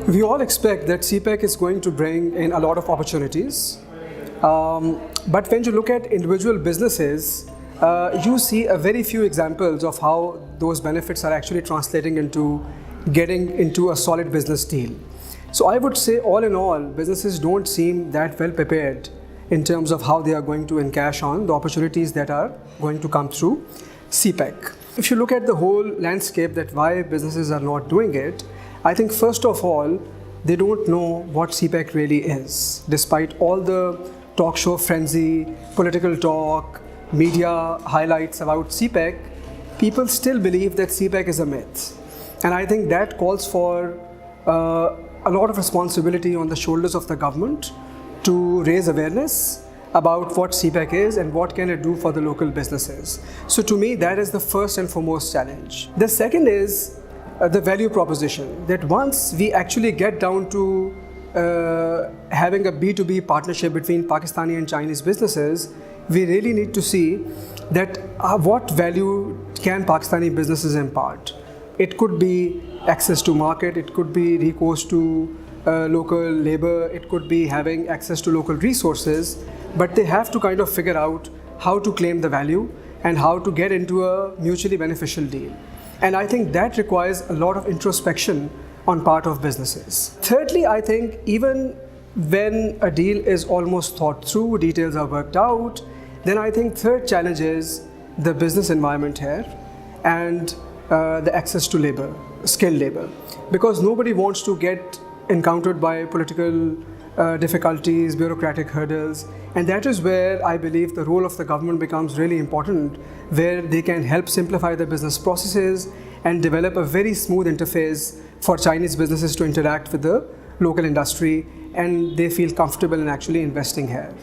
We all expect that CPEC is going to bring in a lot of opportunities. But when you look at individual businesses, you see a very few examples of how those benefits are actually translating into getting into a solid business deal. So I would say all in all, businesses don't seem that well prepared in terms of how they are going to encash on the opportunities that are going to come through CPEC. If you look at the whole landscape that why businesses are not doing it, I think first of all, they don't know what CPEC really is. Despite all the talk show frenzy, political talk, media highlights about CPEC, people still believe that CPEC is a myth. And I think that calls for a lot of responsibility on the shoulders of the government to raise awareness about what CPEC is and what can it do for the local businesses. So to me, that is the first and foremost challenge. The second is the value proposition, that once we actually get down to having a B2B partnership between Pakistani and Chinese businesses, we really need to see that what value can Pakistani businesses impart. It could be access to market, it could be recourse to local labor, it could be having access to local resources, but they have to kind of figure out how to claim the value and how to get into a mutually beneficial deal. And I think that requires a lot of introspection on part of businesses. Thirdly, I think even when a deal is almost thought through, details are worked out, then I think third challenge is the business environment here and the access to labor, skilled labor. Because nobody wants to get encountered by political difficulties, bureaucratic hurdles, and that is where I believe the role of the government becomes really important, where they can help simplify the business processes and develop a very smooth interface for Chinese businesses to interact with the local industry and they feel comfortable in actually investing here.